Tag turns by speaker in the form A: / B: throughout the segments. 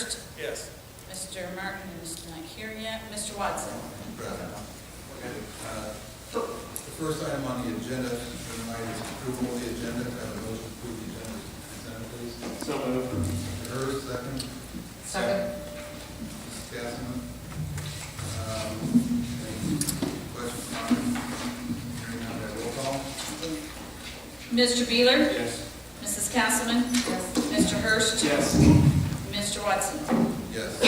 A: Hurst.
B: Yes.
A: Mr. Martin is not here yet. Mr. Watson.
C: President. The first item on the agenda tonight is approval of the agenda. Can I have a motion to approve the agenda as presented, please?
B: So moved.
C: Mr. Hurst, second.
D: Second.
C: Mrs. Castleman. Any questions, comments? Hearing none, roll call.
A: Mr. Beeler.
B: Yes.
A: Mrs. Castleman. Yes. Mr. Hurst.
B: Yes.
A: Mr. Watson.
C: Yes. We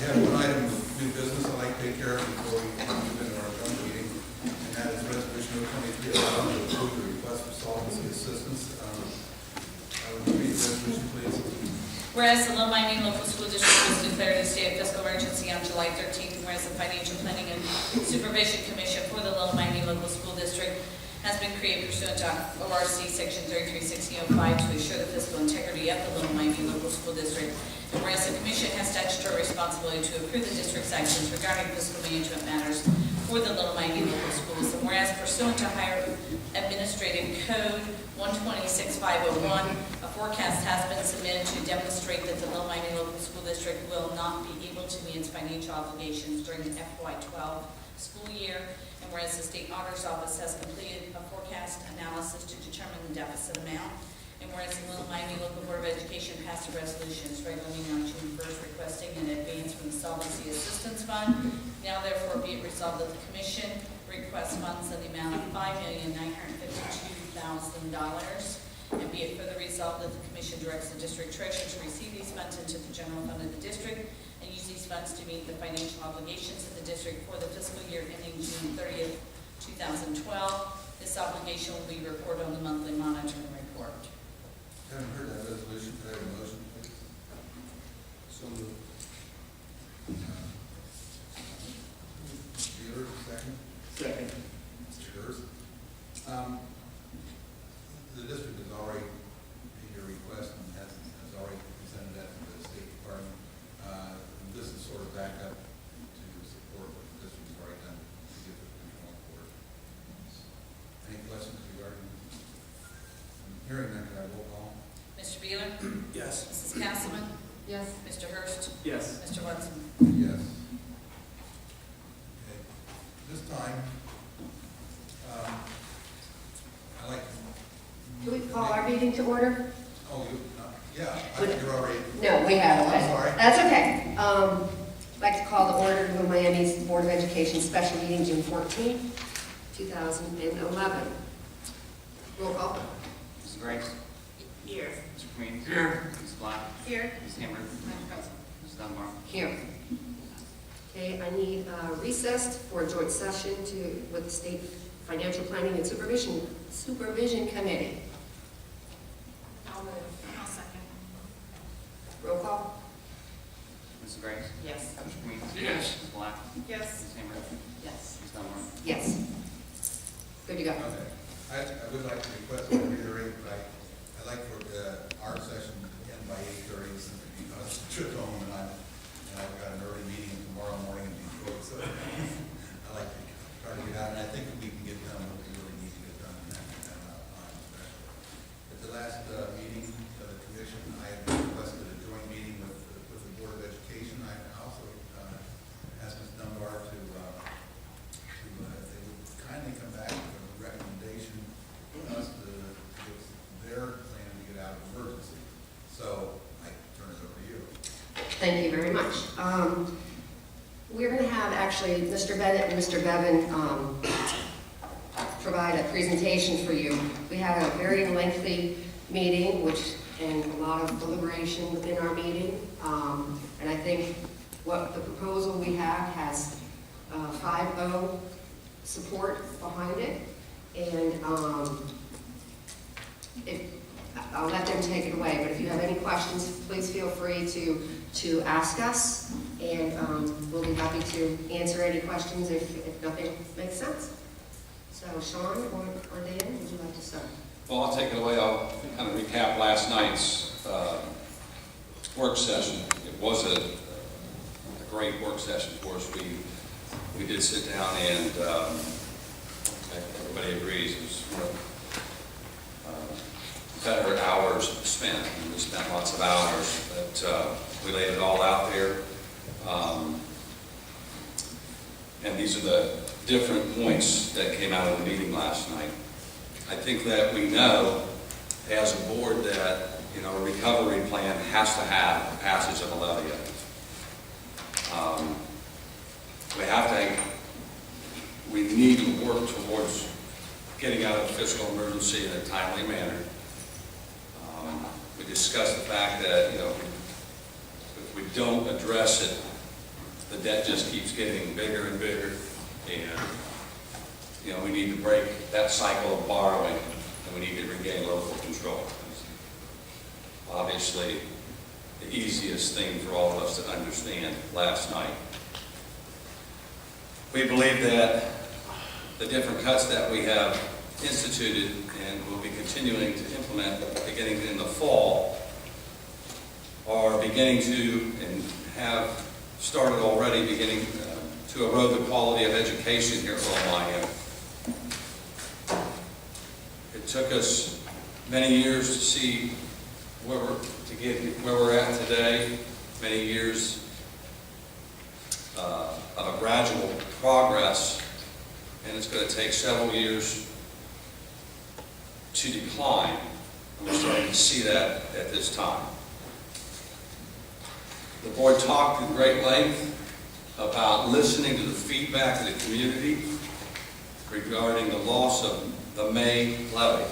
C: have one item of new business I'd like to take care of before we move into our joint meeting, and that is resolution 023 to approve the request for solvency assistance. I would read the resolution, please.
A: Whereas the Little Miami Local School District was declared a state of fiscal emergency on July 13th, and whereas the Financial Planning and Supervision Commission for the Little Miami Local School District has been created pursuant to ORC Section 3360.05 to assure the fiscal integrity of the Little Miami Local School District. And whereas the Commission has statutory responsibility to approve the district's actions regarding fiscal management matters for the Little Miami Local Schools, and whereas pursuant to Higher Administrative Code 126.501, a forecast has been submitted to demonstrate that the Little Miami Local School District will not be able to meet its financial obligations during the FY12 school year. And whereas the State Auditor's Office has completed a forecast analysis to determine the deficit amount, and whereas the Little Miami Local Board of Education passed a resolution its regular meeting on June 1st requesting an advance from the Solvency Assistance Fund, now therefore be it resolved that the Commission requests funds in the amount of $5,952,000, and be it further resolved that the Commission directs the District Treasurer to receive these funds into the general fund of the District and use these funds to meet the financial obligations of the District for the fiscal year ending June 30th, 2012. This obligation will be reported on the monthly monitoring report.
C: Haven't heard that resolution. Could I have a motion, please? So moved. Beeler, second.
B: Second.
C: Mr. Hurst. The district has already made your request and has already presented that to the State Department. This is sort of back up to support what the district has already done to get the control board. Any questions regarding this? Hearing none, can I roll call?
A: Mr. Beeler?
B: Yes.
A: Mrs. Castleman?
D: Yes.
A: Mr. Hurst?
B: Yes.
A: Mr. Watson?
C: Yes. Okay. This time, I like.
D: Do we call our meeting to order?
C: Oh, yeah, I think you're already.
D: No, we haven't.
C: I'm sorry.
D: That's okay. I'd like to call the order to the Miami's Board of Education special meeting June 14, 2011. Roll call.
E: Mrs. Grace.
A: Here.
E: Mr. Queen.
D: Here.
E: Mrs. Black.
A: Here.
E: Mrs. Hammer. Mrs. Dunbar.
D: Here. Okay, I need recessed for a joint session with the State Financial Planning and Supervision Committee.
A: I'll second.
D: Roll call.
E: Mrs. Grace.
A: Yes.
E: Mr. Queen.
B: Yes.
E: Mrs. Black.
A: Yes.
E: Mrs. Hammer.
A: Yes.
E: Mrs. Dunbar.
D: Yes. Good to go.
C: Okay. I would like to request, to reiterate, but I'd like for our session to end by 8:30 simply because the trip home and I've got an early meeting tomorrow morning in Detroit, so I like to try to get out, and I think that we can get done what we really need to get done in that amount of time, especially. At the last meeting of the commission, I had requested a joint meeting with the Board of Education. I also asked Ms. Dunbar to if they would kindly come back with a recommendation for us to give their plan to get out of emergency. So I turn it over to you.
D: Thank you very much. We're going to have actually Mr. Bennett and Mr. Bevan provide a presentation for you. We had a very lengthy meeting, and a lot of deliberation within our meeting. And I think what the proposal we have has 5-0 support behind it. And I'll let them take it away, but if you have any questions, please feel free to ask us, and we'll be happy to answer any questions if nothing makes sense. So Sean or Dan, would you like to start?
F: Well, I'll take it away. I'll kind of recap last night's work session. It was a great work session for us. We did sit down and everybody agrees it was one of better hours spent. And we spent lots of hours, but We laid it all out there. And these are the different points that came out of the meeting last night. I think that we know as a board that, a recovery plan has to have the passage of a levy. We need to work towards getting out of the fiscal emergency in a timely manner. We discussed the fact that, if we don't address it, the debt just keeps getting bigger and bigger, and, we need to break that cycle of borrowing, and we need to regain local control. Obviously, the easiest thing for all of us to understand last night. We believe that the different cuts that we have instituted and will be continuing to implement beginning in the fall are beginning to, and have started already, beginning to erode the quality of education here at LM. It took us many years to see where we're at today, many years of a gradual progress, and it's going to take several years to decline. And we're starting to see that at this time. The board talked at great length about listening to the feedback of the community regarding the loss of the May levy.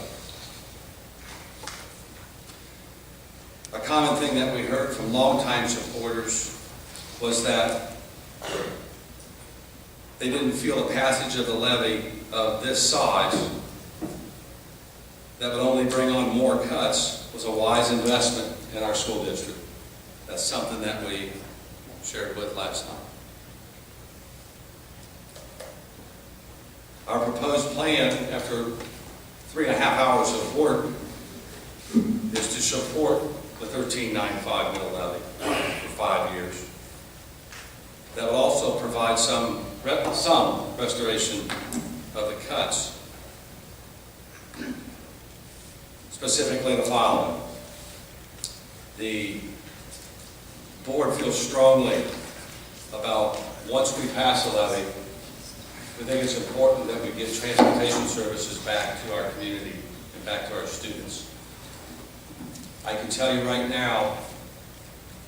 F: A common thing that we heard from longtime supporters was that they didn't feel the passage of the levy of this size that would only bring on more cuts was a wise investment in our school district. That's something that we shared with last night. Our proposed plan, after 3.5 hours of work, is to support the 1395 mill levy for 5 years. That would also provide some restoration of the cuts. Specifically the following. The board feels strongly about, once we pass a levy, we think it's important that we get transportation services back to our community and back to our students. I can tell you right now,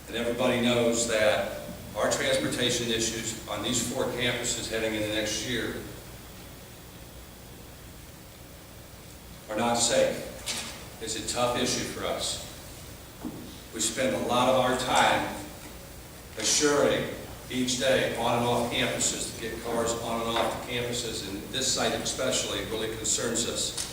F: and everybody knows, that our transportation issues on these 4 campuses heading into next year are not safe. It's a tough issue for us. We spend a lot of our time assuring each day on and off campuses to get cars on and off the campuses, and this site especially really concerns us.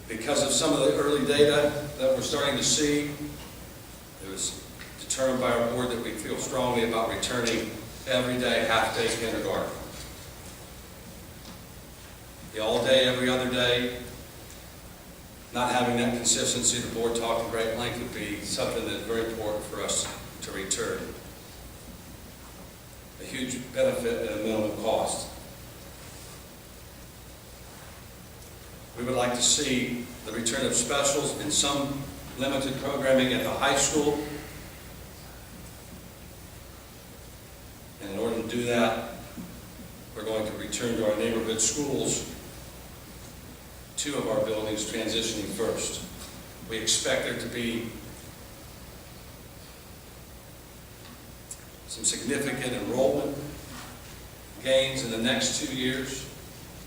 F: Because of some of the early data that we're starting to see, it was determined by our board that we feel strongly about returning everyday, half-day kindergarten. The all-day, every other day, not having that consistency, the board talked at great length, would be something that's very important for us to return. A huge benefit at a minimal cost. We would like to see the return of specials and some limited programming at the high school. And in order to do that, we're going to return to our neighborhood schools, 2 of our buildings transitioning first. We expect there to be some significant enrollment gains in the next 2 years,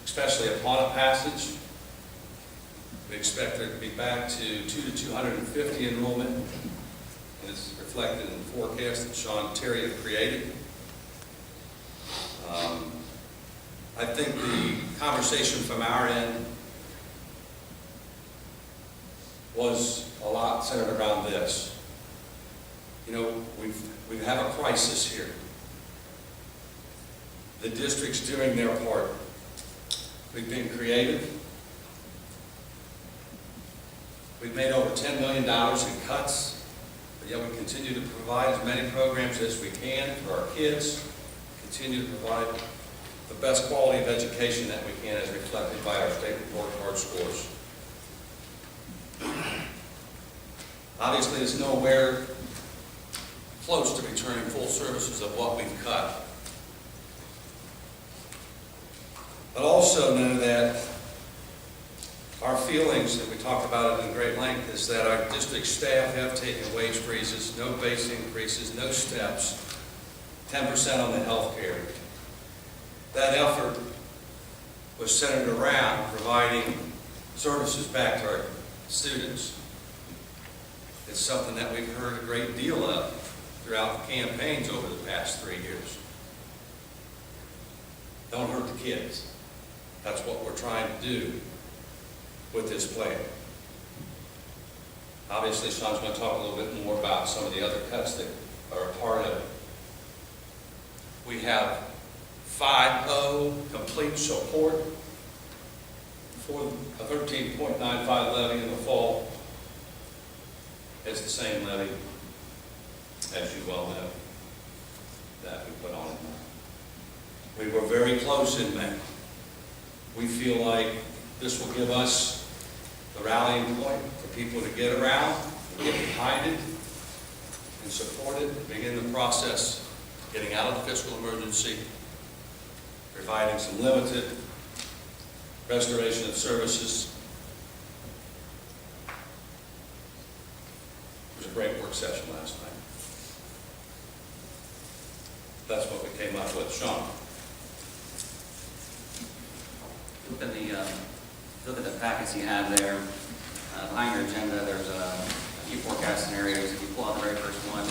F: especially upon a passage. We expect there to be back to 2 to 250 enrollment, and it's reflected in the forecast that Sean Terry have created. I think the conversation from our end was a lot centered around this. We have a crisis here. The district's doing their part. We've been creative. We've made over $10 million in cuts, but yet we continue to provide as many programs as we can for our kids, continue to provide the best quality of education that we can as reflected by our state report card scores. Obviously, it's nowhere close to returning full services of what we've cut. But also know that our feelings, that we talked about it in great length, is that our district staff have taken wage freezes, no base increases, no steps, 10% on the health care. That effort was centered around providing services back to our students. It's something that we've heard a great deal of throughout the campaigns over the past 3 years. Don't hurt the kids. That's what we're trying to do with this plan. Obviously, Sean's going to talk a little bit more about some of the other cuts that are a part of it. We have 5.0 complete support for a 13.95 levy in the fall. It's the same levy, as you well know, that we put on it. We were very close in May. We feel like this will give us the rallying point for people to get around, get behind it, and support it, and begin the process, getting out of the fiscal emergency, providing some limited restoration of services. It was a great work session last night. That's what we came up with. Sean?
E: Look at the packets you have there. Behind your agenda, there's a few forecast scenarios. If you pull out the very first one,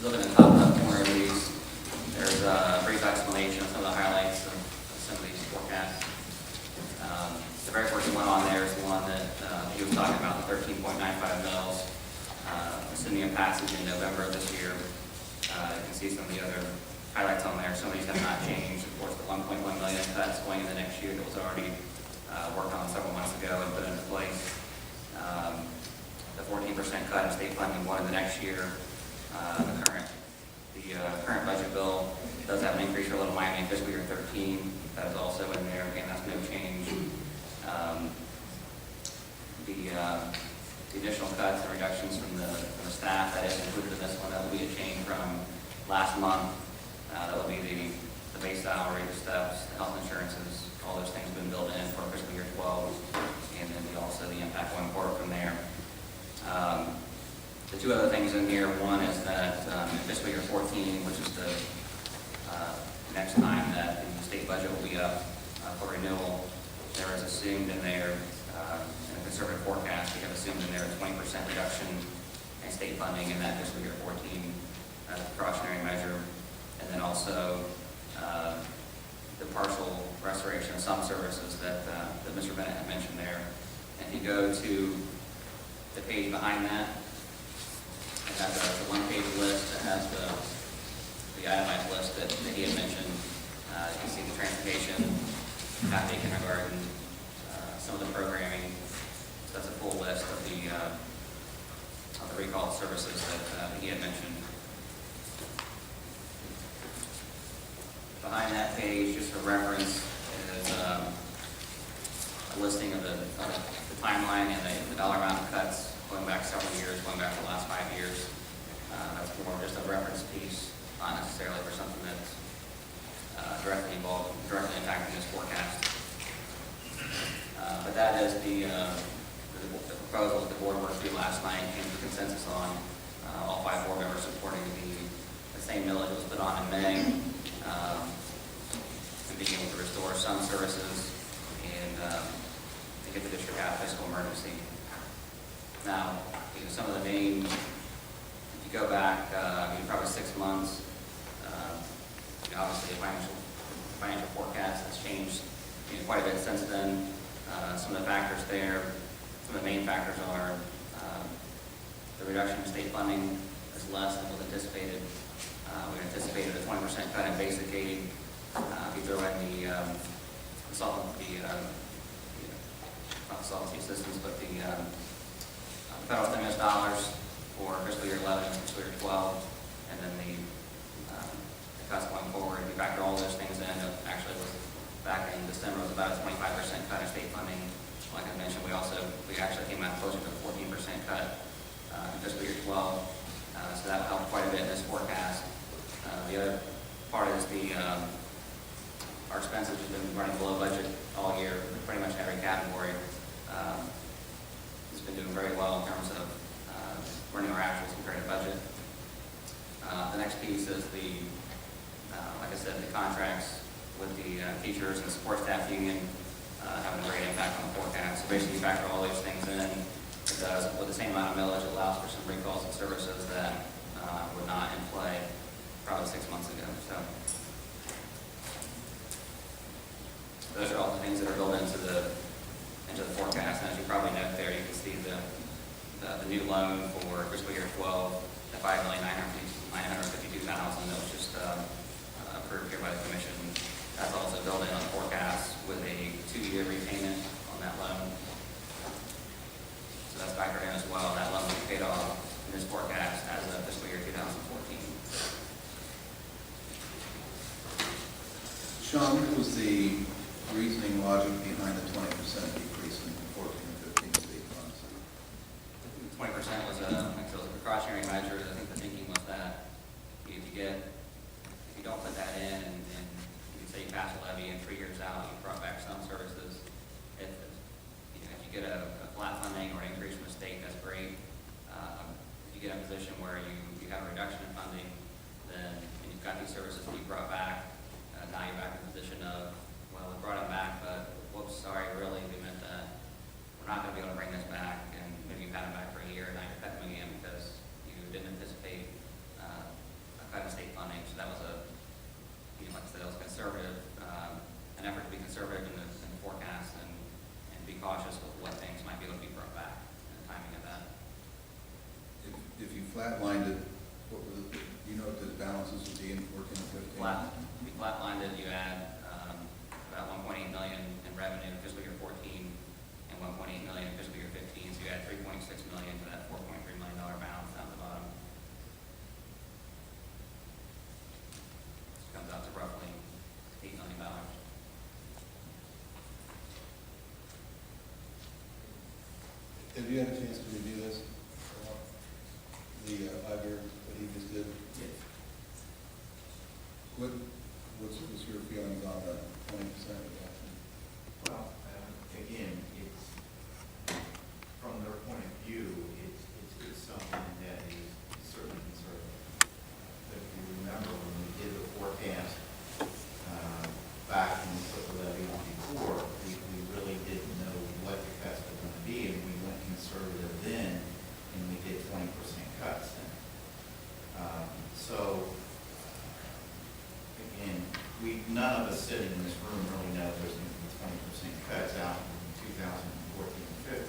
E: look at the top left corner of these. There's a brief explanation of some of the highlights of some of these forecasts. The very first one on there is the one that he was talking about, the 13.95 mils, assuming a passage in November of this year. You can see some of the other highlights on there. Some of these have not changed. Of course, the 1.1 million cuts going in the next year that was already worked on several months ago and put into place. The 14% cut in state funding one in the next year. The current budget bill does have an increase for Little Miami in fiscal year 13. That is also in there. Again, that's no change. The additional cuts and reductions from the staff, that is included in this one. That will be a change from last month. That will be the base salary, the steps, the health insurances, all those things have been built in for fiscal year 12, and then also the impact going forward from there. The two other things in here, one is that in fiscal year 14, which is the next time that the state budget will be up for renewal, there is assumed in there, in a conservative forecast, we have assumed in there a 20% reduction in state funding in that fiscal year 14 as a precautionary measure. And then also the partial restoration of some services that Mr. Bennett had mentioned there. And if you go to the page behind that, it has the one-page list that has the itemized list that he had mentioned. You can see the transportation, half-day kindergarten, some of the programming. So that's a full list of the recalled services that he had mentioned. Behind that page, just for reference, is a listing of the timeline and the dollar amount of cuts going back several years, going back to the last 5 years. That's more just a reference piece, not necessarily for something that's directly involved, directly impacting this forecast. But that is the proposal that the board worked through last night, came to consensus on, all 5 board members supporting the same millage that was put on in May. And being able to restore some services and to get the district out of fiscal emergency. Now, some of the main, if you go back, probably 6 months, obviously the financial forecast has changed quite a bit since then. Some of the factors there, some of the main factors are the reduction in state funding is less than was anticipated. We anticipated a 20% cut in basic aid. If you throw in the not solvency assistance, but the federal stimulus dollars for fiscal year 11 and fiscal year 12, and then the cuts going forward. If you factor all those things in, it actually was back in December was about a 25% cut in state funding. Like I mentioned, we actually came out closer to a 14% cut in fiscal year 12. So that will help quite a bit in this forecast. The other part is our expenses have been running below budget all year, pretty much every category. It's been doing very well in terms of running our actuals compared to budget. The next piece is like I said, the contracts with the teachers and support staff union having a great impact on the forecast. So basically, you factor all those things in. It does, with the same amount of millage, it allows for some recalls and services that were not in play probably 6 months ago. So those are all the things that are built into the forecast. And as you probably note there, you can see the new loan for fiscal year 12, the $5,952,000 that was just approved here by the commission. That's also built in on the forecast with a 2-year repayment on that loan. So that's factored in as well. That loan will be paid off in this forecast as of fiscal year 2014.
C: Sean, what was the reasoning logic behind the 20% decrease in 14 and 15 state funds?
E: 20% was a precautionary measure. I think the thinking was that if you don't put that in, and you can say you pass a levy and 3 years out, you brought back some services. If you get a flat funding or an increase from the state, that's great. If you get a position where you have a reduction in funding, then and you've got these services that you brought back, now you're back in the position of, well, we brought them back, but whoops, sorry, really, we meant that we're not going to be able to bring this back, and maybe you've had them back for a year, and now you're cutting them again because you didn't anticipate a cut in state funding. So that was like I said, it was conservative, an effort to be conservative in the forecast and be cautious with what things might be able to be brought back and the timing of that.
C: If you flatlined it, what was it, do you know what the balances would be in 14 and 15?
E: If you flatlined it, you add about $1.8 million in revenue in fiscal year 14 and $1.8 million in fiscal year 15. So you add $3.6 million to that $4.3 million balance down the bottom. It comes out to roughly $8 million.
C: Have you had a chance to review this? The 5-year that he just did?
B: Yes.
C: What's your feelings on the 20% reduction?
B: Well, again, it's, from their point of view, it's something that is certainly conservative. But if you remember, when we did the forecast back when we put the levy on before, we really didn't know what the cuts were going to be, and we went conservative then, and we did 20% cuts then. So, again, none of us sitting in this room really know there's going to be 20% cuts out in 2014 and 15.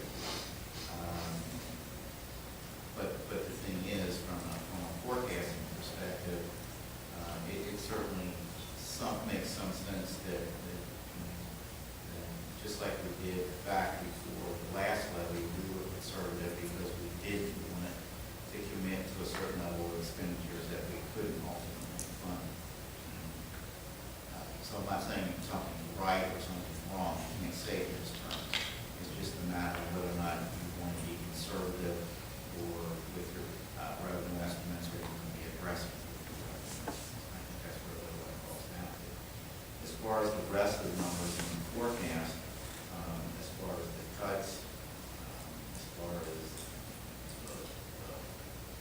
B: But the thing is, from a forecasting perspective, it certainly makes some sense that just like we did back before the last levy, we were conservative because we did want to commit to a certain level of expenditures that we couldn't ultimately fund. So I'm not saying something's right or something's wrong. You can't say it this term. It's just a matter of whether or not you want to be conservative or with your revenue estimates, or you want to be aggressive with your revenue estimates. I think that's really what it boils down to. As far as the rest of the numbers in the forecast, as far as the cuts, as far as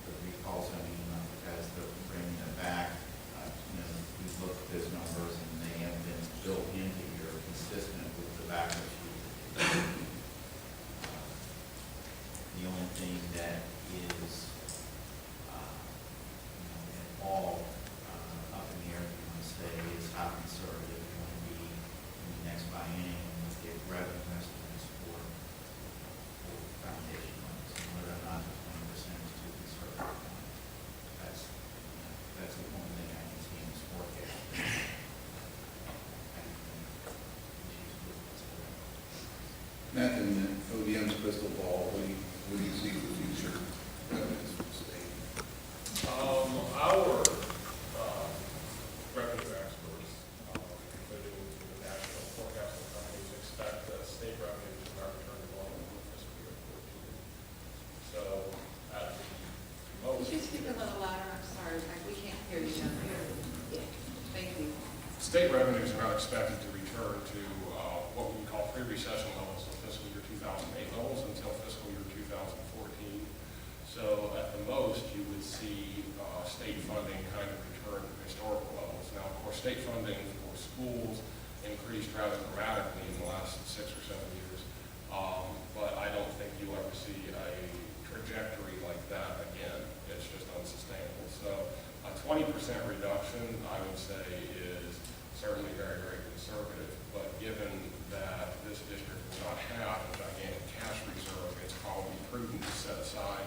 B: the recalls, as they're bringing it back, we look at those numbers and they have been built into here consistent with the backup sheet. The only thing that is at all up in the air, if you want to say, is how conservative you want to be in the next biennium with the revenue estimates for foundation loans, and whether or not the 20% is too conservative. That's the only thing I can see in this forecast.
C: Matt, in ODM's crystal ball, what do you see for the future revenues for the state?
G: Our revenue experts, including the national forecasting companies, expect state revenue to not return to normal in fiscal year 14. So, at the State revenues are not expected to return to what we would call pre-recession levels, so fiscal year 2008 levels until fiscal year 2014. So at the most, you would see state funding kind of return to historical levels. Now, of course, state funding for schools increased rather dramatically in the last 6 or 7 years, but I don't think you'll ever see a trajectory like that again. It's just unsustainable. So a 20% reduction, I would say, is certainly very, very conservative, but given that this district will not have a gigantic cash reserve, it's probably prudent to set aside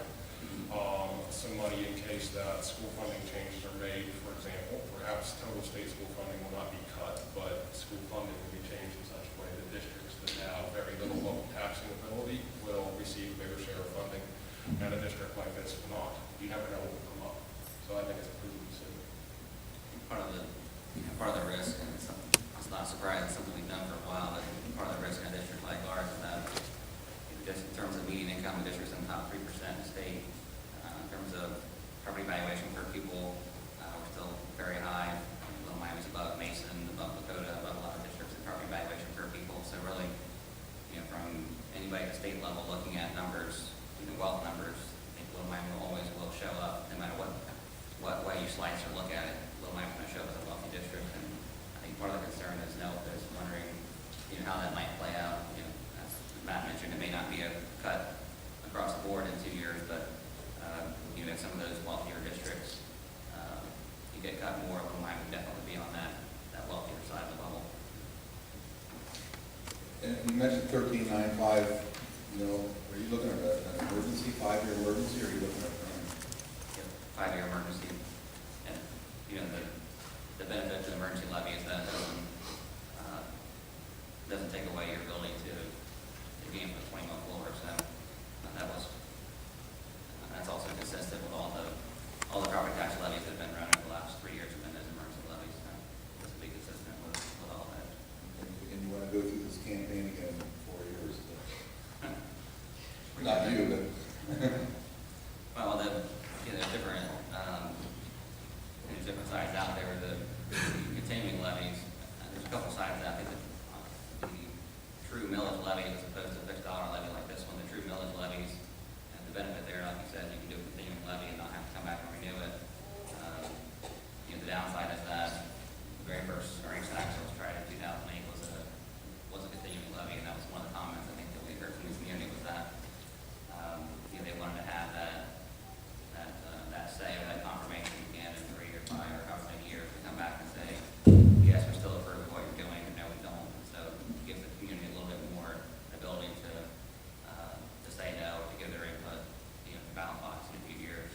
G: some money in case that school funding changes are made. For example, perhaps total state school funding will not be cut, but school funding will be changed in such a way that districts that have very little local taxing ability will receive a bigger share of funding, and a district like this will not. You never know what will come up. So I think it's a prudent decision.
E: Part of the risk, and it's not surprising, it's something we've done for a while, but part of the risk in a district like ours is that just in terms of median income, the district's in the top 3% in the state. In terms of property valuation per pupil, we're still very high. Little Miami's above Mason, above Lakota, above a lot of districts in property valuation per pupil. So really, from anybody at the state level looking at numbers, wealth numbers, I think Little Miami always will show up, no matter what way you slice or look at it. Little Miami's going to show up as a wealthy district, and I think part of the concern is wondering, how that might play out. As Matt mentioned, it may not be a cut across the board in 2 years, but in some of those wealthier districts, you get cut more. Little Miami would definitely be on that wealthier side of the bubble.
C: And you mentioned 1395, are you looking at an emergency, 5-year emergency, or are you looking at?
E: 5-year emergency. And, the benefit to the emergency levy is that it doesn't take away your ability to gain for 20-month floor. So that's also consistent with all the property tax levies that have been running the last 3 years have been those emergency levies. So this will be consistent with all that.
C: And you want to go through this campaign again in 4 years? Not you, but.
E: Well, there's different sides out there. The continuing levies, there's a couple sides out there. The true millage levy as opposed to a fixed dollar levy like this one, the true millage levies, and the benefit there, like you said, you can do a continuing levy and not have to come back and renew it. The downside is that the very first earnings tax that was tried in 2008 was a continuing levy, and that was one of the comments I think that we heard from the community was that they wanted to have that say or that confirmation again in 3 or 5 or however many years to come back and say, yes, we still approve of what you're doing, and no, we don't. And so it gives the community a little bit more ability to say no, to give their input, to ballot box in a few years.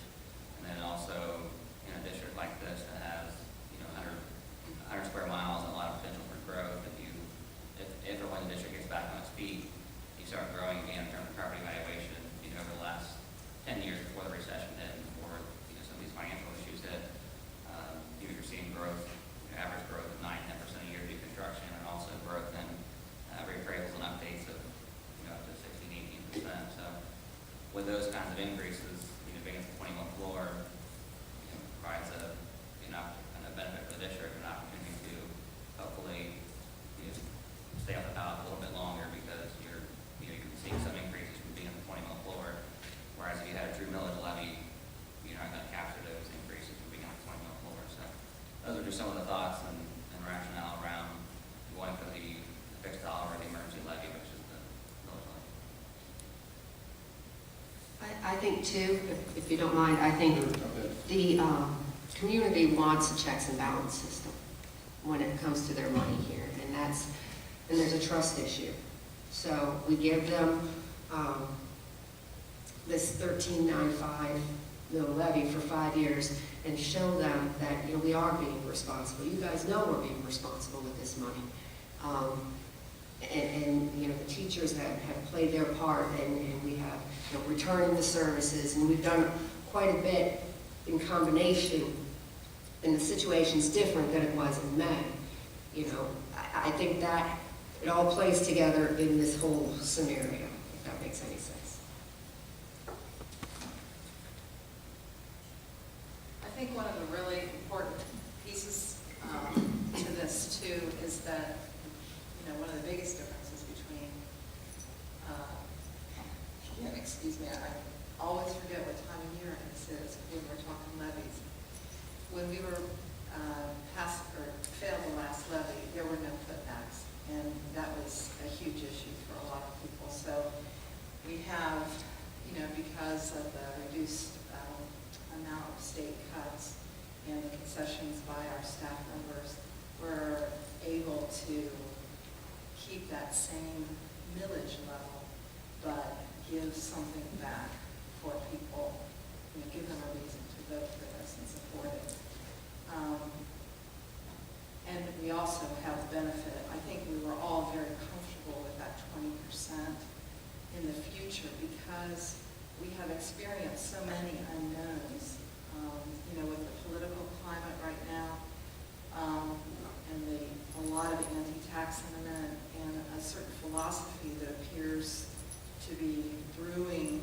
E: And then also in a district like this that has 100 square miles and a lot of potential for growth, if or when the district gets back on its feet, you start growing again in terms of property valuation. Over the last 10 years before the recession hit, and before some of these financial issues hit, you're seeing growth, average growth of 9-10% a year due to construction, and also growth in reappraisals and updates of up to 16-18%. So with those kinds of increases, being at the 20-month floor provides a benefit for the district, an opportunity to hopefully stay on the ballot a little bit longer because you're seeing some increases from being at the 20-month floor. Whereas if you had a true millage levy, you're not going to capture those increases from being on the 20-month floor. So those are just some of the thoughts and rationale around going for the fixed dollar or the emergency levy, which is the millage levy.
D: I think too, if you don't mind, I think the community wants a checks and balance system when it comes to their money here, and there's a trust issue. So we give them this 1395 mill levy for 5 years and show them that we are being responsible. You guys know we're being responsible with this money. And the teachers have played their part, and we have returning the services, and we've done quite a bit in combination, and the situation's different than it was in May. I think that it all plays together in this whole scenario, if that makes any sense.
H: I think one of the really important pieces to this that, one of the biggest differences between, excuse me, I always forget what time of year this is when we're talking levies. When we were failed the last levy, there were no putbacks, and that was a huge issue for a lot of people. So we have, because of the reduced amount of state cuts and the concessions by our staff members, we're able to keep that same millage level, but give something back for people, give them a reason to vote for this and support it. And we also have benefit. I think we were all very comfortable with that 20% in the future because we have experienced so many unknowns, with the political climate right now, and a lot of anti-tax sentiment and a certain philosophy that appears to be brewing,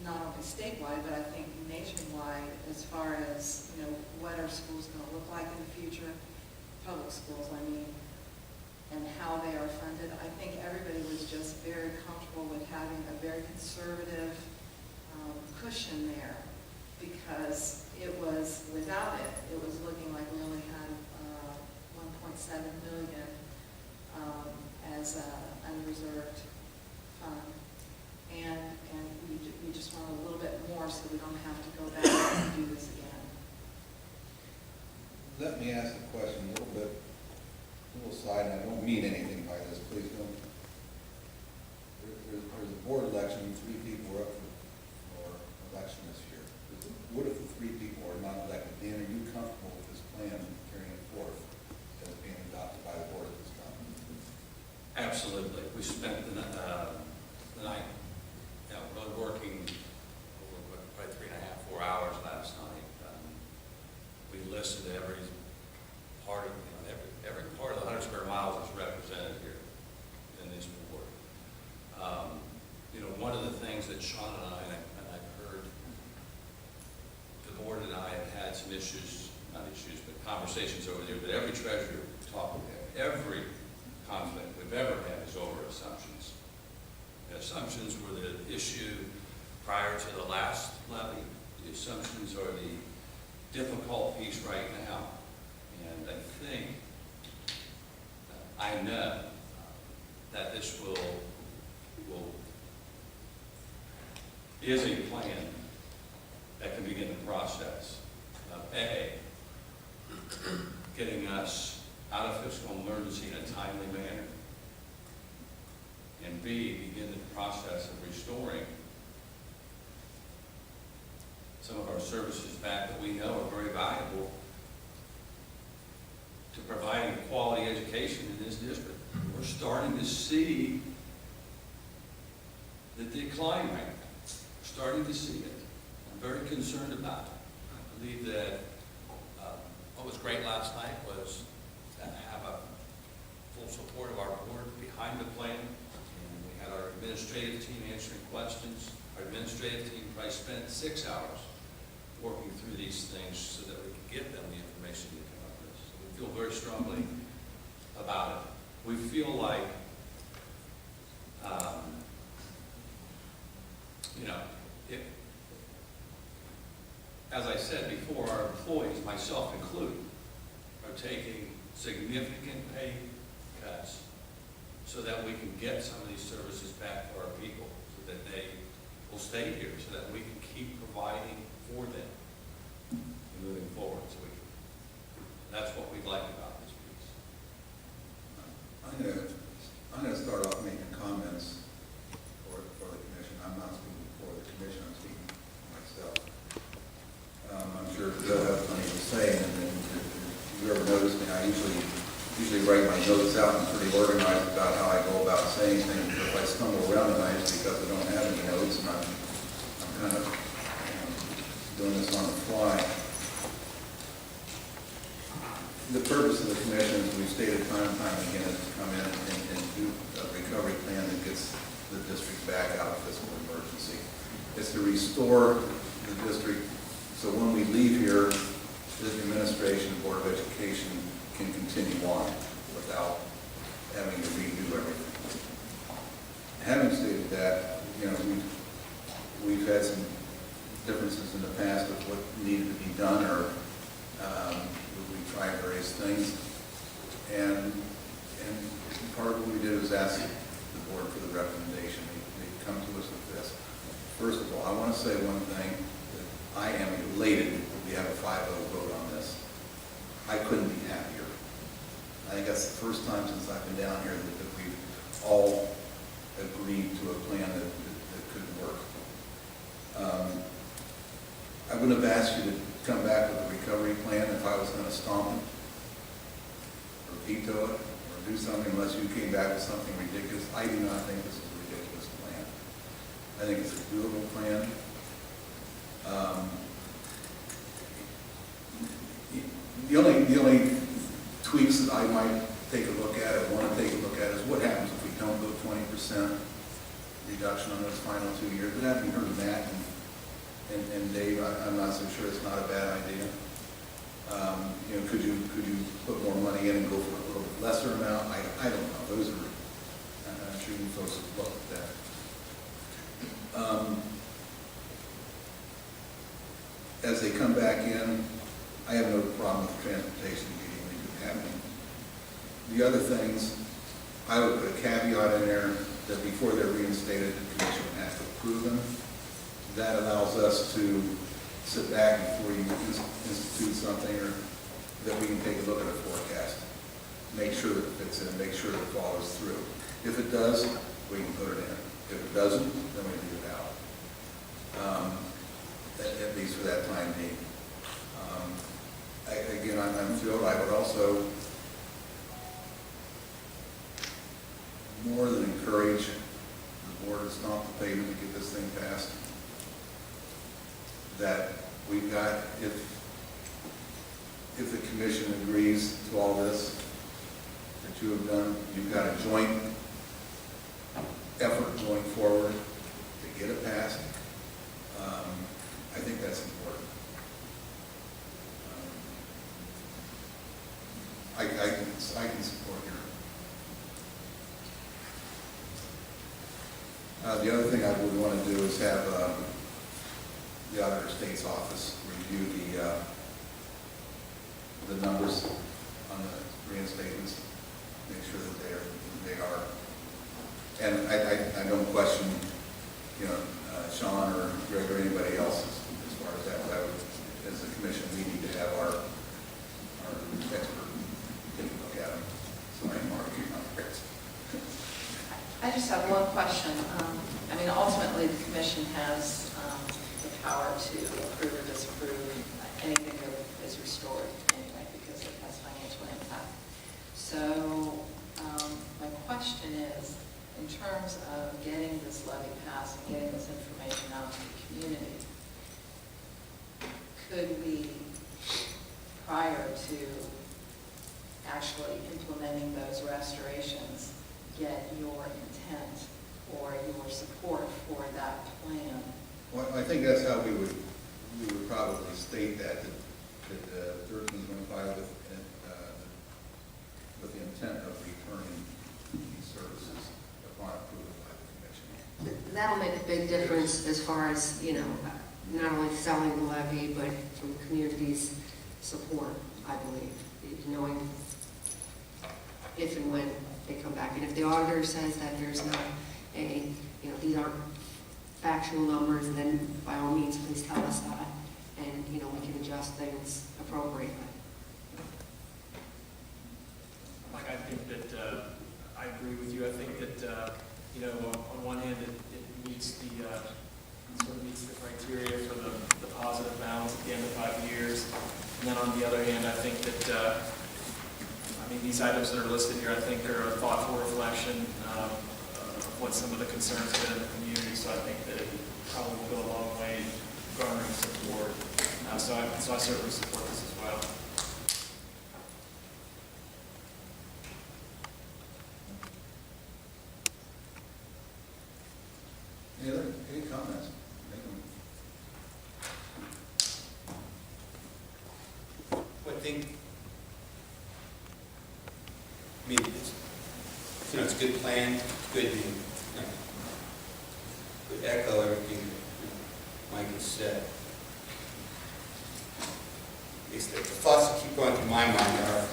H: not only statewide, but I think nationwide, as far as, what our schools going to look like in the future, public schools, I mean, and how they are funded. I think everybody was just very comfortable with having a very conservative cushion there, because without it, it was looking like we only had 1.7 million as an unreserved fund. And we just want a little bit more so we don't have to go back and do this again.
C: Let me ask a question, a little side, and I don't mean anything by this, please don't. There's a board election, 3 people were up for election this year. What if the 3 people are not elected? Dan, are you comfortable with this plan carrying it forth as being adopted by the board at this time?
F: Absolutely. We spent the night, really working over probably 3.5, 4 hours last night. We listed every part of, every part of the 100 square miles is represented here in this report. One of the things that Sean and I've heard, the board and I have had some issues, not issues, but conversations over there, but every treasurer talked with every conflict we've ever had is over assumptions. The assumptions were the issue prior to the last levy. The assumptions are the difficult piece right now. And I know that this is a plan that can begin the process of A, getting us out of fiscal emergency in a timely manner, and B, begin the process of restoring some of our services back that we know are very valuable to providing quality education in this district. We're starting to see the decline right now. We're starting to see it. I'm very concerned about it. I believe that what was great last night was to have a full support of our board behind the plan. And we had our administrative team answering questions. Our administrative team probably spent 6 hours working through these things so that we could get them the information to come up with. So we feel very strongly about it. We feel like, as I said before, our employees, myself included, are taking significant pay cuts so that we can get some of these services back to our people, so that they will stay here, so that we can keep providing for them moving forward. So that's what we like about this piece.
C: I'm going to start off making comments for the commission. I'm not speaking for the commission, I'm speaking for myself. I'm sure Bill has plenty to say, and then if you ever notice me, I usually write my notes out and pretty organized about how I go about saying things. But if I stumble around tonight, it's because I don't have any notes, and I'm kind of doing this on the fly. The purpose of the commission, as we've stated time and time again, is to come in and do a recovery plan that gets the district back out of fiscal emergency. It's to restore the district so when we leave here, the administration, Board of Education can continue want without having to redo everything. Having stated that, you know, we've had some differences in the past of what needed to be done, or we tried various things, and part of what we did was ask the board for the recommendation. They come to us with this. First of all, I want to say one thing, that I am elated that we have a 5-0 vote on this. I couldn't be happier. I think that's the first time since I've been down here that we've all agreed to a plan that could work. I wouldn't have asked you to come back with a recovery plan if I was going to stomp it or veto it or do something unless you came back with something ridiculous. I do not think this is a ridiculous plan. I think it's a doable plan. The only tweaks that I might take a look at or want to take a look at is what happens if we don't go 20% reduction on those final 2 years. But having heard Matt and Dave, I'm not so sure it's not a bad idea. You know, could you put more money in and go for a little lesser amount? I don't know. Those are, I'm sure you folks have looked at that. As they come back in, I have no problem with the transportation immediately happening. The other things, I would put a caveat in there that before they're reinstated, the commission has to approve them. That allows us to sit back before you institute something, or that we can take a look at a forecast, make sure that it fits in, make sure that it follows through. If it does, we can put it in. If it doesn't, then we leave it out. At least for that time being. Again, I'm thrilled. I would also more than encourage the board to stomp the pavement to get this thing passed. That we've got, if the commission agrees to all this that you have done, you've got a joint effort going forward to get it passed. I think that's important. I can support your. The other thing I would want to do is have the Auditor State's Office review the numbers on the reinstatements, make sure that they are. And I don't question, you know, Sean or Greg or anybody else as far as that. But I would, as a commission, we need to have our expert take a look at them. Sorry, Mark, you're not great.
H: I just have one question. I mean, ultimately, the commission has the power to approve or disapprove anything that is restored anyway, because it has financial impact. So my question is, in terms of getting this levy passed and getting this information out to the community, could we, prior to actually implementing those restorations, get your intent or your support for that plan?
C: Well, I think that's how we would probably state that 13.5 with the intent of returning these services upon approval by the commission.
D: That'll make a big difference as far as, you know, not only selling the levy, but from the community's support, I believe, knowing if and when they come back. And if the auditor says that there's not a, you know, these aren't factual numbers, then by all means, please tell us that. And, you know, we can adjust things appropriately.
I: Mike, I think that I agree with you. I think that, you know, on one hand, it meets the, sort of meets the criteria for the positive balance at the end of 5 years. And then on the other hand, I think that, I mean, these items that are listed here, I think are a thoughtful reflection of what some of the concerns have been in the community. So I think that it probably will go a long way garnering support. So I certainly support this as well.
C: Any comments?
J: I think I mean, it's a good plan, it's good, would echo everything that Mike has said. It's the thoughts that keep going through my mind are,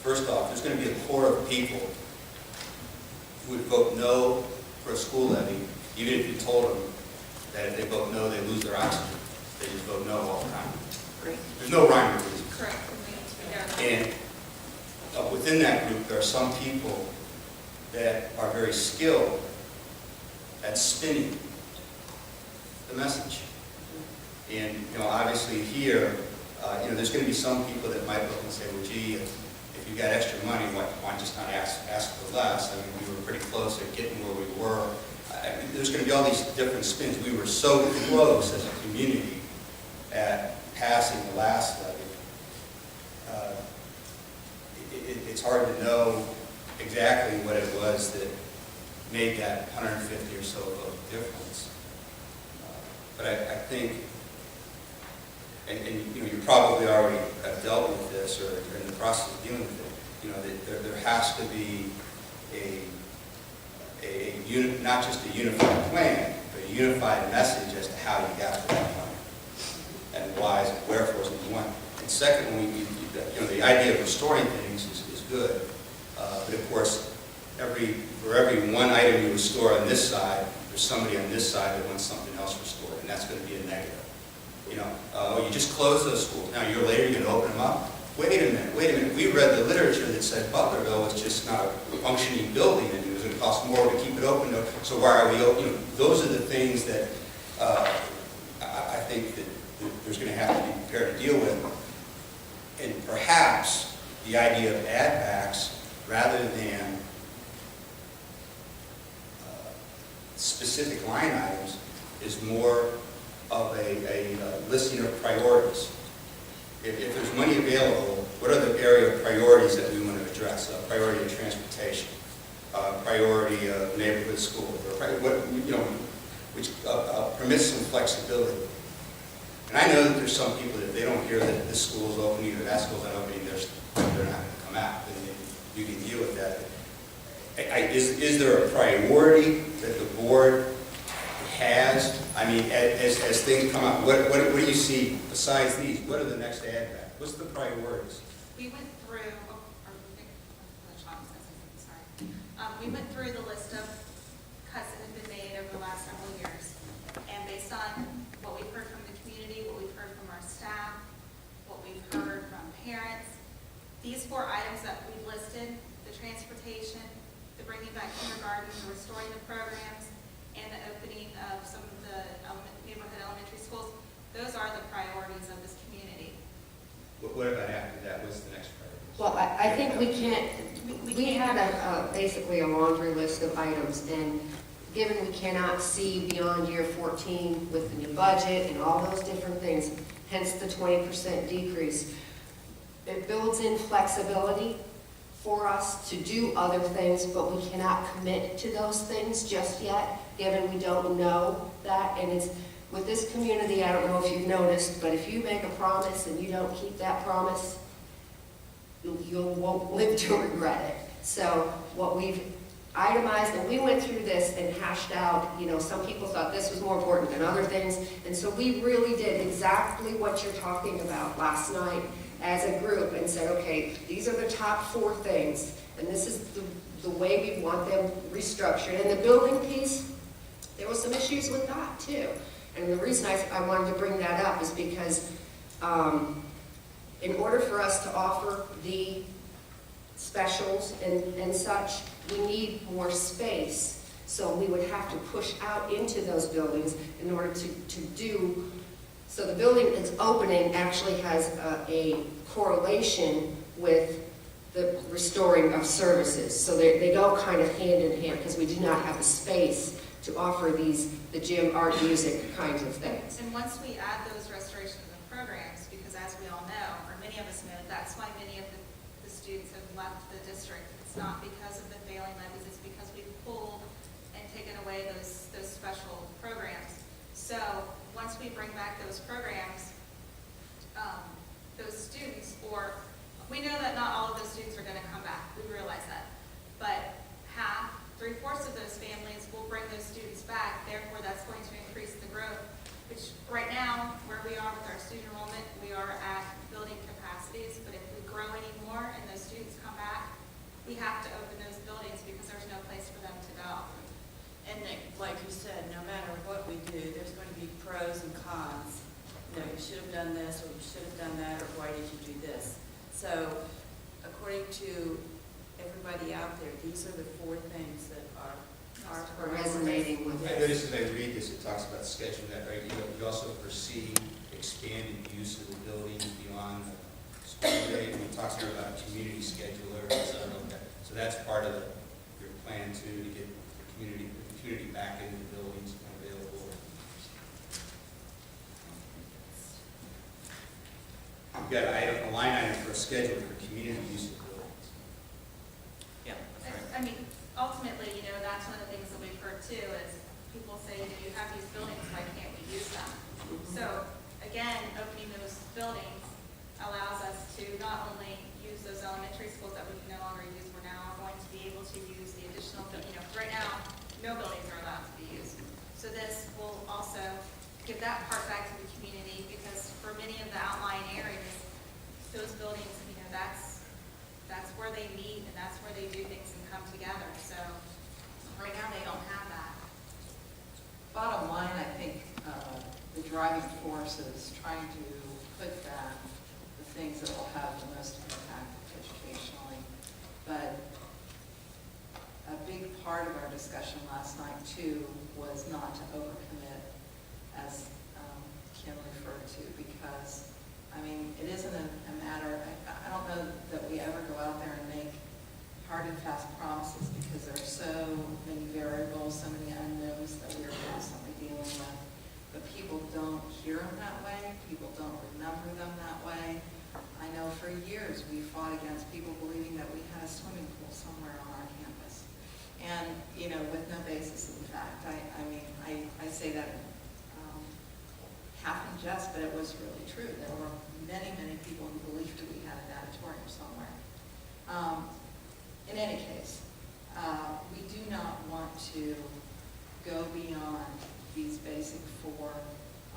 J: first off, there's going to be a core of people who would vote no for a school levy, even if you told them that if they vote no, they lose their oxygen. They just vote no all the time.
A: Great.
J: There's no rhyme or reason.
A: Correct.
J: And within that group, there are some people that are very skilled at spinning the message. And, obviously here, there's going to be some people that might look and say, well, gee, if you got extra money, why just not ask for less? I mean, we were pretty close at getting where we were. There's going to be all these different spins. We were so close as a community at passing the last levy. It's hard to know exactly what it was that made that 150 or so vote difference. But I think, and you probably already have dealt with this or are in the process of dealing with it, that there has to be not just a unified plan, but a unified message as to how you got to that plan and whys and wherefores and one. And secondly, the idea of restoring things is good, but of course, for every one item you restore on this side, there's somebody on this side that wants something else restored, and that's going to be a negative. You just close those schools. Now, a year later, you're going to open them up. Wait a minute. We read the literature that said Butlerville was just not a functioning building, and it was going to cost more to keep it open. So why are we open? Those are the things that I think that there's going to have to be prepared to deal with. And perhaps the idea of add-backs, rather than specific line items, is more of a listing of priorities. If there's money available, what are the area of priorities that we want to address? Priority of transportation, priority of neighborhood schools, or which permits some flexibility. And I know that there's some people that they don't hear that this school is opening or that school's not opening, they're not going to come out. And you can deal with that. Is there a priority that the board has? I mean, as things come up, what do you see besides these? What are the next add back? What's the priorities?
K: We went through, we went through the list of cuts that have been made over the last several years. And based on what we've heard from the community, what we've heard from our staff, what we've heard from parents, these 4 items that we've listed, the transportation, the bringing back kindergarten, the restoring the programs, and the opening of some of the neighborhood elementary schools, those are the priorities of this community.
J: What about after that? What's the next priority?
D: Well, I think we can't, we had basically a laundry list of items, and given we cannot see beyond year 14 with the new budget and all those different things, hence the 20% decrease, it builds in flexibility for us to do other things, but we cannot commit to those things just yet, given we don't know that. And it's with this community, I don't know if you've noticed, but if you make a promise and you don't keep that promise, you won't live to regret it. So what we've itemized, and we went through this and hashed out, some people thought this was more important than other things, and so we really did exactly what you're talking about last night as a group and said, okay, these are the top 4 things, and this is the way we want them restructured. And the building piece, there were some issues with that too. And the reason I wanted to bring that up is because in order for us to offer the specials and such, we need more space. So we would have to push out into those buildings in order to do. So the building that's opening actually has a correlation with the restoring of services. So they go kind of hand in hand because we do not have the space to offer the gym, art, music kinds of things.
K: And once we add those restorations and programs, because as we all know, or many of us know, that's why many of the students have left the district. It's not because of the failing levies, it's because we've pulled and taken away those special programs. So once we bring back those programs, those students or We know that not all of those students are gonna come back, we realize that. But half, 3/4 of those families will bring those students back, therefore that's going to increase the growth. Which, right now, where we are with our student enrollment, we are at building capacities, but if we grow any more and those students come back, we have to open those buildings because there's no place for them to go.
L: And Nick, like you said, no matter what we do, there's going to be pros and cons. You know, you should have done this, or you should have done that, or why did you do this? So, according to everybody out there, these are the 4 things that are
D: Resonating with
J: I
D: it.
J: noticed as I read this, it talks about scheduling that, right? You also foresee expanded use of the buildings beyond the school day. And it talks here about community scheduler and stuff like that. So that's part of your plan too, to get the community back into the buildings and available. You've got a line item for a schedule for community use of buildings.
E: Yeah, that's right.
K: I mean, ultimately, you know, that's one of the things that we've heard too, is people say, you have these buildings, why can't we use them? So, again, opening those buildings allows us to not only use those elementary schools that we can no longer use, we're now going to be able to use the additional, you know, right now, no buildings are allowed to be used. So this will also give that part back to the community, because for many of the outlying areas, those buildings, you know, that's where they meet and that's where they do things and come together. So right now, they don't have that.
H: Bottom line, I think the driving force is trying to put back the things that will have the most impact educationally. But a big part of our discussion last night too was not to overcommit, as Kim referred to, because I mean, it isn't a matter, I don't know that we ever go out there and make hard and fast promises, because there are so many variables, so many unknowns that we are constantly dealing with. But people don't hear them that way, people don't remember them that way. I know for years we fought against people believing that we had a swimming pool somewhere on our campus. And, you know, with no basis in fact. I mean, I say that half in jest, but it was really true. There were many, many people who believed that we had an auditorium somewhere. In any case, we do not want to go beyond these basic 4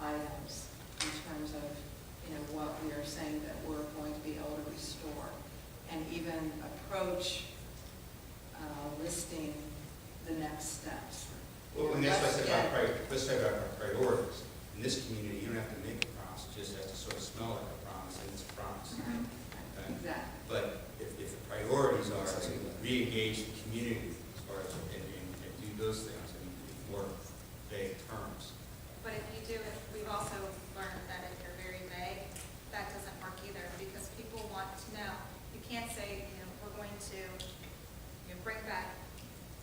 H: items in terms of, you know, what we are saying that we're going to be able to restore, and even approach listing the next steps.
J: Well, and let's talk about our priorities. In this community, you don't have to make a promise, it just has to sort of smell like a promise, and it's a promise. Okay?
H: Exactly.
J: But if the priorities are to re-engage the community as far as, and do those things in more vague terms.
K: But if you do it, we've also learned that if you're very vague, that doesn't work either, because people want to know. You can't say, you know, we're going to, you know, bring back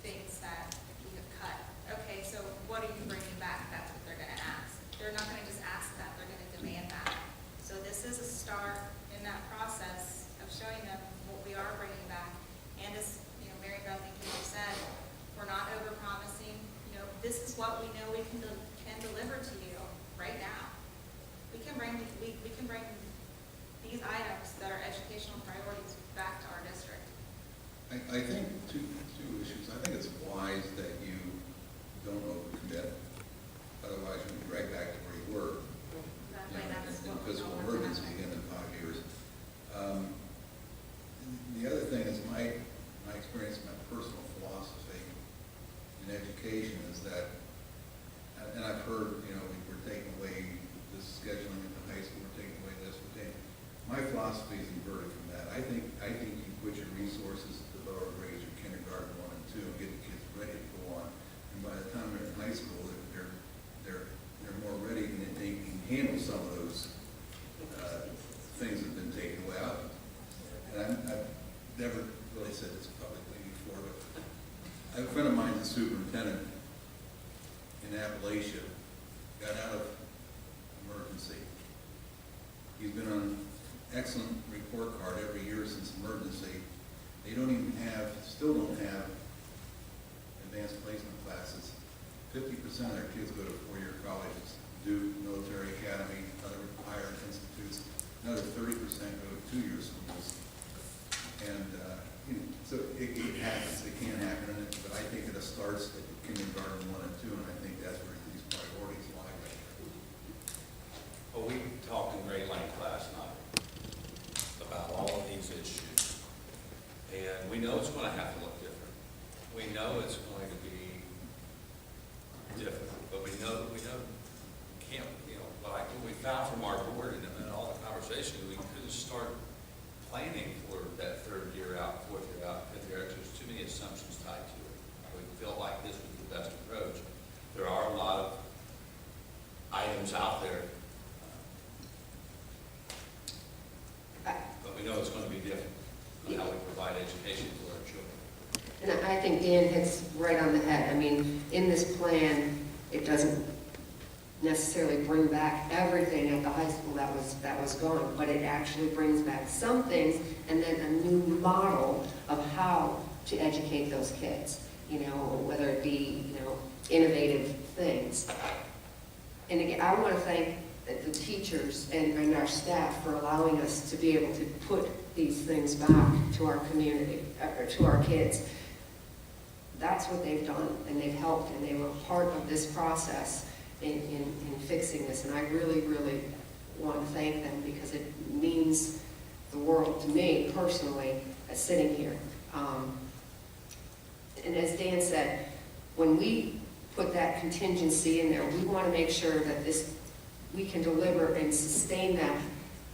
K: things that we have cut. Okay, so what are you bringing back? That's what they're going to ask. They're not going to just ask that, they're going to demand that. So this is a start in that process of showing them what we are bringing back. And as, you know, Mary Beth and Kim said, we're not over-promising. You know, this is what we know we can deliver to you right now. We can bring these items that are educational priorities back to our district.
C: I think two issues. I think it's wise that you don't overcommit. Otherwise, you'll be right back to where you were.
K: Exactly, that's
C: In
K: what we
C: physical
K: don't want to
C: emergency
K: happen.
C: again in 5 years. The other thing is my experience, my personal philosophy in education is that, and I've heard, you know, we're taking away this scheduling at the high school, we're taking away this, my philosophy is inverted from that. I think you put your resources at the lower grades, your kindergarten 1 and 2, and get the kids ready to go on. And by the time they're in high school, they're more ready, and they can handle some of those things that have been taken away out. And I've never really said this publicly before, but a friend of mine is a superintendent in Appalachia, got out of emergency. He's been on excellent report card every year since emergency. They still don't have advanced placement classes. 50% of their kids go to 4-year colleges, Duke, Military Academy, other higher institutes. Another 30% go to 2-year schools. And, so it happens, it can happen, but I think it starts at kindergarten 1 and 2, and I think that's where these priorities lie right there.
F: Well, we talked in great length last night about all of these issues. And we know it's going to have to look different. We know it's going to be difficult, but we know we can't, like what we found from our board and all the conversation, we couldn't start planning for that third year out, fourth year out, fifth year out. There's too many assumptions tied to it. We felt like this was the best approach. There are a lot of items out there, but we know it's going to be different on how we provide education to our children.
D: And I think Dan hits right on the head. I mean, in this plan, it doesn't necessarily bring back everything at the high school that was gone, but it actually brings back some things and then a new model of how to educate those kids, whether it be, innovative things. And again, I want to thank the teachers and our staff for allowing us to be able to put these things back to our community, or to our kids. That's what they've done, and they've helped, and they were part of this process in fixing this. And I really, really want to thank them because it means the world to me personally as sitting here. And as Dan said, when we put that contingency in there, we want to make sure that we can deliver and sustain that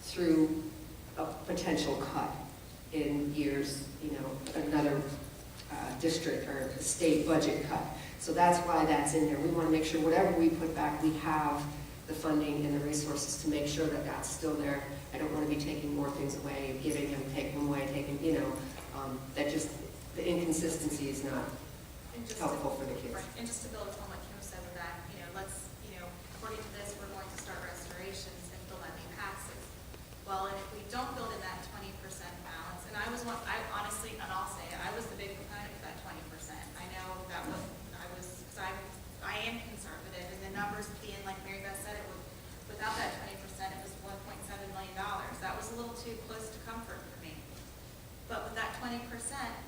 D: through a potential cut in years, another district or state budget cut. So that's why that's in there. We want to make sure whatever we put back, we have the funding and the resources to make sure that that's still there. I don't want to be taking more things away, giving them, taking them away, that just, the inconsistency is not helpful for the kids.
K: Right, and just to build upon what Kim said with that, according to this, we're going to start restorations if the levy passes. Well, if we don't build in that 20% balance, and I honestly, and I'll say it, I was the big proponent of that 20%. I know that was, because I am conservative, and the numbers at the end, like Mary Beth said, without that 20%, it was $1.7 million. That was a little too close to comfort for me. But with that 20%,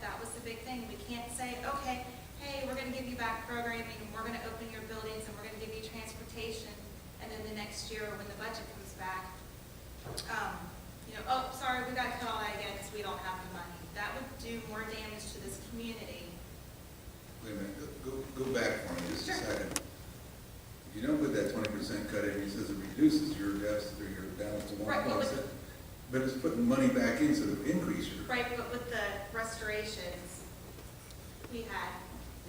K: that was the big thing. We can't say, okay, hey, we're going to give you back programming, and we're going to open your buildings, and we're going to give you transportation, and then the next year when the budget comes back, oh, sorry, we got to cut all that again because we don't have the money. That would do more damage to this community.
C: Wait a minute, go back for me just a second. If you don't put that 20% cut in, he says it reduces your deficit or your balance to 1.7.
K: Right,
C: but it's putting money back in, so it'll increase your.
K: Right, but with the restorations we had,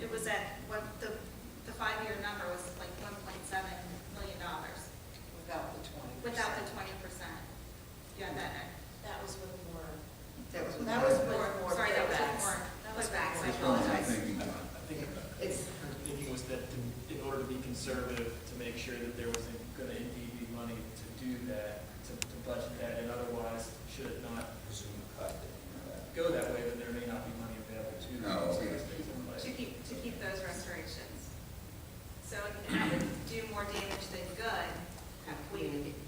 K: it was at the 5-year number was like $1.7 million.
L: Without the 20%.
K: Without the 20%. Yeah,
L: That was with more.
D: That was
L: more.
K: sorry, that was
L: putbacks.
K: more putbacks. I
C: That's what I'm
K: apologize.
C: thinking about.
I: I think
D: It's-
I: her thinking was that in order to be conservative, to make sure that there was going to indeed be money to do that, to budget that, and otherwise, should it not go that way, then there may not be money available to
C: No.
I: some of those things in place.
K: To keep those restorations. So that would do more damage than good.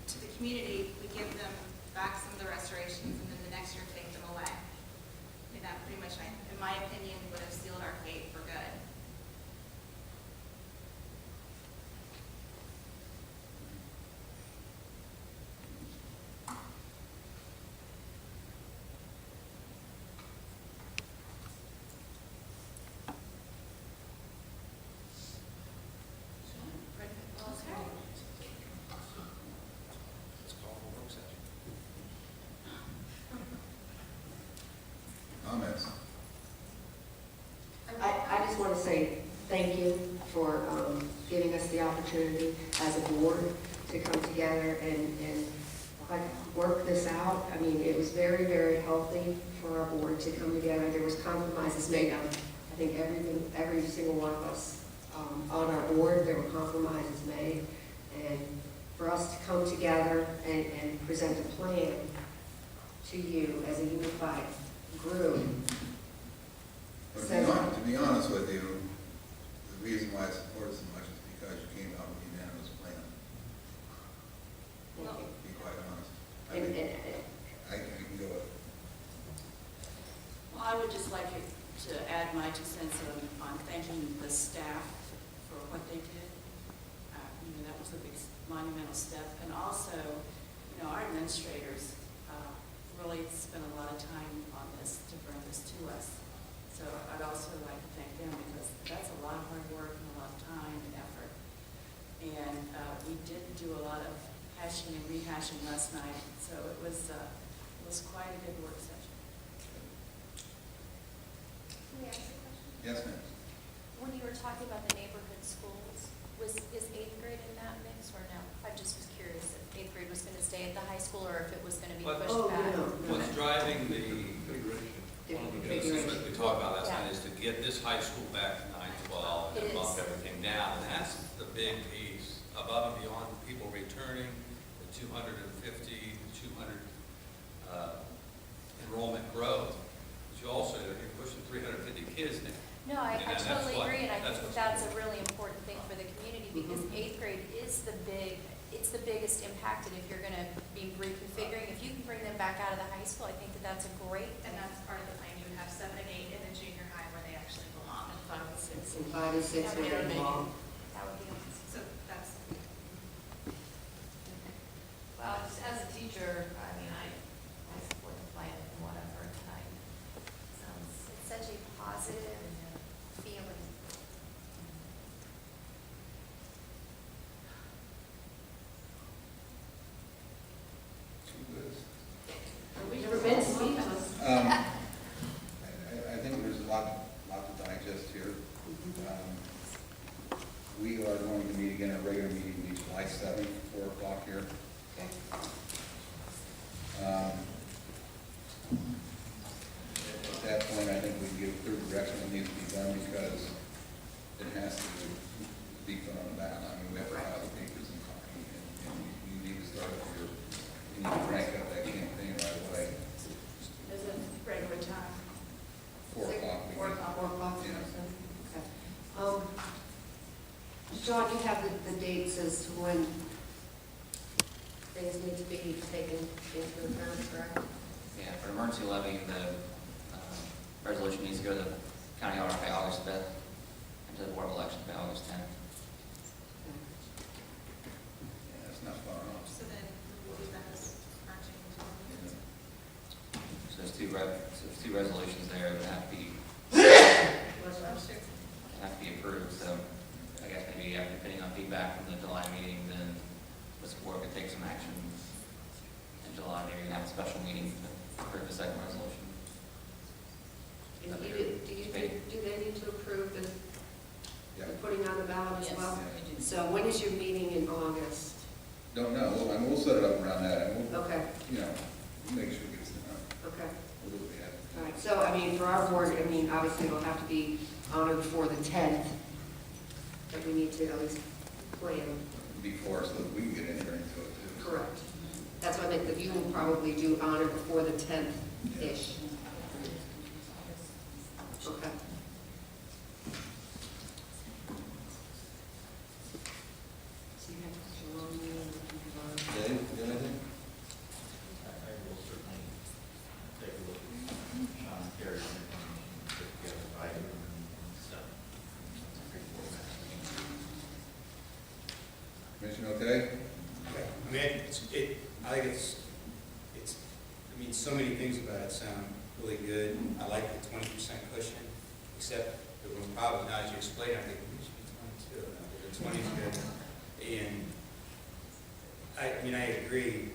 K: To the community, we give them back some of the restorations, and then the next year take them away. I mean, that pretty much, in my opinion, would have sealed our fate for good.
F: Let's call for work session.
C: Comments?
D: I just want to say thank you for giving us the opportunity as a board to come together and work this out. I mean, it was very, very healthy for our board to come together. There was compromises made on, I think, every single one of us on our board. There were compromises made. And for us to come together and present a plan to you as a unified group.
C: But to be honest with you, the reason why I support it so much is because you came out with a unanimous plan. To be quite honest. I can go.
L: I would just like to add my 2 cents on thanking the staff for what they did. That was a big monumental step. And also, our administrators really spent a lot of time on this to bring this to us. So I'd also like to thank them because that's a lot of hard work and a lot of time and effort. And we did do a lot of hashing and rehashing last night, so it was quite a good work session.
K: Can we ask a question?
C: Yes, ma'am.
M: When you were talking about the neighborhood schools, is 8th grade in that mix or no? I just was curious if 8th grade was going to stay at the high school or if it was going to be
F: What-
M: pushed
D: Oh,
M: back.
D: no.
F: What's driving the, one of the pieces that we talked about last night is to get this high school back to 912 and
M: It
F: bump
M: is.
F: everything down. And that's the big piece, above and beyond people returning, the 250, 200 enrollment growth. But you also, you're pushing 350 kids now.
M: No, I
F: And that's
M: totally
F: what-
M: agree, and I
F: that's
M: think
F: what's
M: that's a
F: important.
M: really important thing for the community because 8th grade is it's the biggest impacted if you're going to be reconfiguring. If you can bring them back out of the high school, I think that's a great
K: And
M: thing.
K: that's part of the plan, you would have 7 and 8 in the junior high where they actually belong.
D: And 5 and 6
M: That
D: were
M: would be-
D: involved.
M: That would be awesome.
K: So that's,
M: Well, just as a teacher, I mean, I support the plan from what I've heard tonight. It's such a positive feeling.
D: We've been speechless.
C: I think there's a lot to digest here. We are going to meet again, our regular meeting will be July 7th, 4 o'clock here.
D: Okay.
C: At that point, I think we can give clear direction what needs to be done because it has to be put on the ballot. I mean, we have to file the papers and you need to start your, you need to crank up that campaign right away.
L: There's a regular time.
C: 4 o'clock. we
D: 4
C: meet.
D: o'clock. 4 o'clock.
C: Yeah.
D: Okay. John, you have the dates as to when things need to be taken into account, correct?
E: Yeah, for emergency levy, the resolution needs to go to the county auditor by August 5th and to the board of elections by August 10th.
C: Yeah, it's not far off.
K: so then we'll do that as marching to
E: So there's two resolutions there that have to be approved. So I guess maybe depending on feedback from the July meeting, then this board could take some action in July. Maybe have a special meeting to approve the second resolution.
D: And do they need to approve the
C: Yeah.
D: putting on the ballot as
M: Yes.
D: well?
C: Yeah.
D: So when is your meeting in August?
C: Don't know. I mean, we'll set it up around that and we'll,
D: Okay,
C: make sure it gets done.
D: okay.
C: We'll do what we have to do.
D: All right, so, I mean, for our board, I mean, obviously it'll have to be honored before the 10th, but we need to at least plan.
C: Before, so that we can get in here and do it too.
D: Correct. That's why I think that you will probably do honor before the 10th-ish. Okay.
C: Dave, you got anything?
B: I will certainly take a look at Sean and Terry and put together by and stuff.
C: Commission okay?
J: Yeah, I mean, I think so many things about it sound really good. I like the 20% cushion, except that we're probably, now as you explain, I think we should be 22. The 20 is good. And I agree.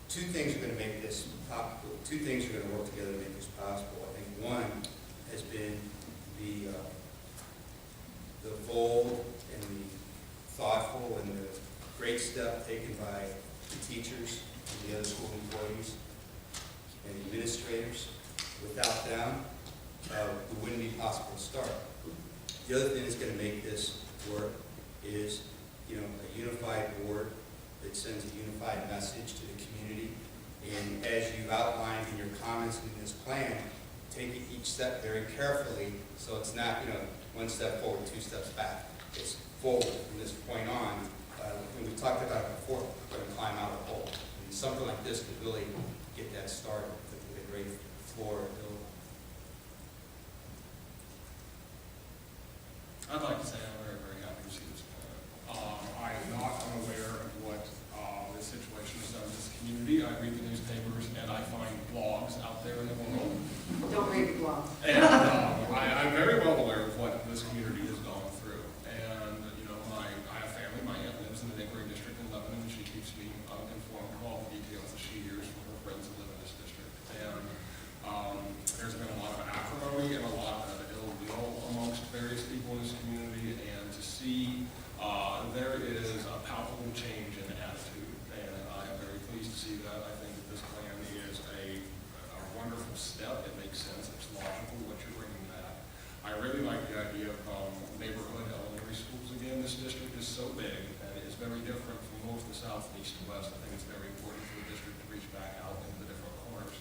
J: Two things are going to make this possible. Two things are going to work together to make this possible. I think one has been the bold and the thoughtful and the great step taken by the teachers and the other school employees and the administrators. Without them, it wouldn't be possible to start. The other thing that's going to make this work is, a unified board that sends a unified message to the community. And as you've outlined in your comments in this plan, take each step very carefully so it's not, one step forward, 2 steps back. It's forward from this point on. When we talked about it before, we're going to climb out of the hole. And something like this could really get that started with a great floor.
G: I'd like to say I'm very, very happy to see this plan. I am not unaware of what this situation has done in this community. I read the newspapers and I find blogs out there in the world.
D: Don't read the blog.
G: And I'm very well aware of what this community has gone through. And, you know, I have family. My aunt lives in the neighboring district in Lebanon, and she keeps me informed of all the details that she hears from her friends who live in this district. And there's been a lot of acrimony and a lot of ill will amongst various people in this community, and to see there is a palpable change in attitude, and I am very pleased to see that. I think that this plan is a wonderful step. It makes sense. It's logical what you're bringing back. I really like the idea of neighborhood elementary schools again. This district is so big, and it's very different from north to south and east to west. I think it's very important for the district to reach back out into the different corners.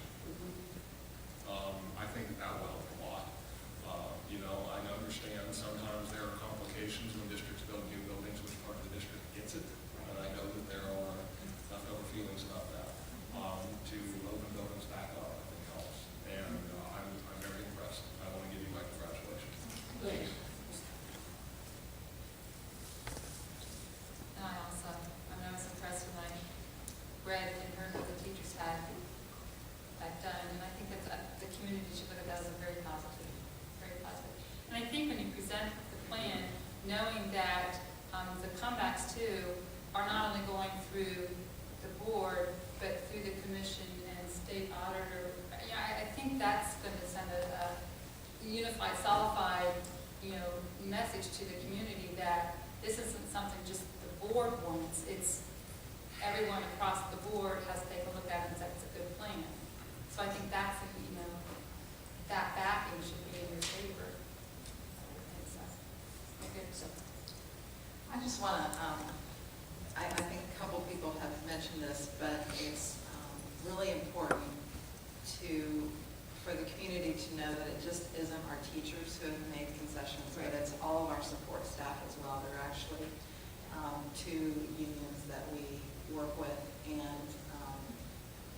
G: I think that will help a lot. You know, I understand sometimes there are complications when districts build new buildings, which part of the district gets it, and I know that there are leftover feelings about that. To open buildings back up, I think helps, and I'm very impressed. I want to give you my congratulations.
A: Thanks. And I was impressed when I read and heard what the teachers had done, and I think that the community should look at that as a very positive, very positive. And I think when you present the plan, knowing that the comebacks too are not only going through the board, but through the commission and state auditor, I think that's going to send a unified, solidified, message to the community that this isn't something just the board wants. It's everyone across the board has to take a look at it and say it's a good plan. So I think that's, that backing should be in your favor.
H: I just want to, I think a couple people have mentioned this, but it's really important for the community to know that it just isn't our teachers who have made concessions, but it's all of our support staff as well. They're actually two unions that we work with, and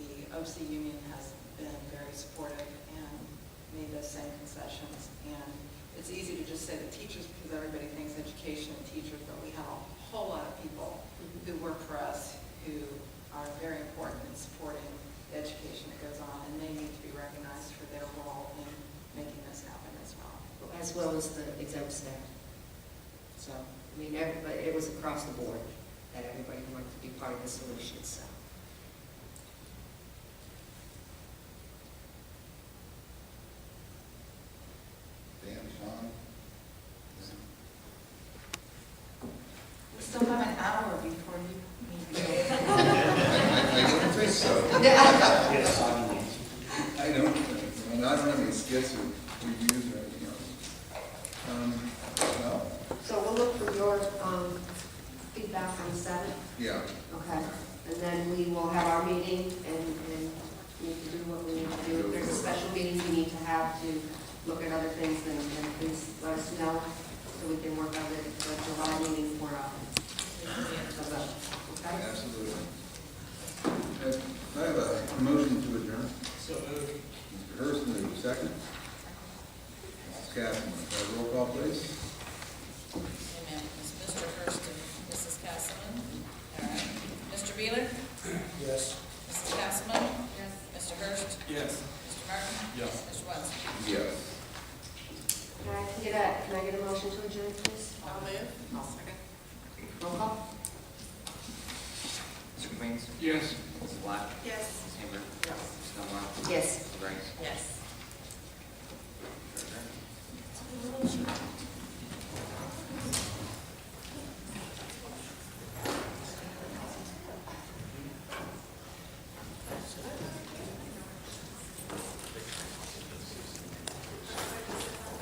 H: the OC union has been very supportive and made those same concessions. And it's easy to just say the teachers because everybody thinks education and teachers, but we have a whole lot of people who work for us who are very important in supporting the education that goes on, and they need to be recognized for their role in making this happen as well.
D: As well as the exempt staff. So, I mean, everybody, it was across the board that everybody wanted to be part of the solution, so.
C: Dan, Sean?
H: We still have an hour before you meet.
C: I don't think so.
J: Yes,
C: I don't have any skits or reviews or anything else. Well,
D: So we'll look for your feedback on the 7th.
C: yeah.
D: Okay. And then we will have our meeting and need to do what we need to do. If there's a special meeting we need to have to look at other things, then please let us know so we can work on the July meeting for okay?
C: Absolutely. I have a motion to adjourn.
I: So moved.
C: Mr. Hurst, move second. Mrs. Castleman, roll call, please.
A: Amen. It's Mr. Hurst and Mrs. Castleman. All right. Mr. Beeler?
I: Yes.
A: Mrs. Castleman? Yes. Mr. Hurst?
I: Yes.
A: Mr. Martin?
G: Yes.
A: Mr. West?
C: Yes.
D: Can I get a motion to adjourn, please?
H: I'll move. I'll second.
D: Roll call?
E: Mr. Queens?
G: Yes.
E: Mrs. Black?
H: Yes.
E: Mrs. Haber?
H: Yes.
E: Mrs. Dunlap?
D: Yes.
E: Mrs. Grace?
H: Yes.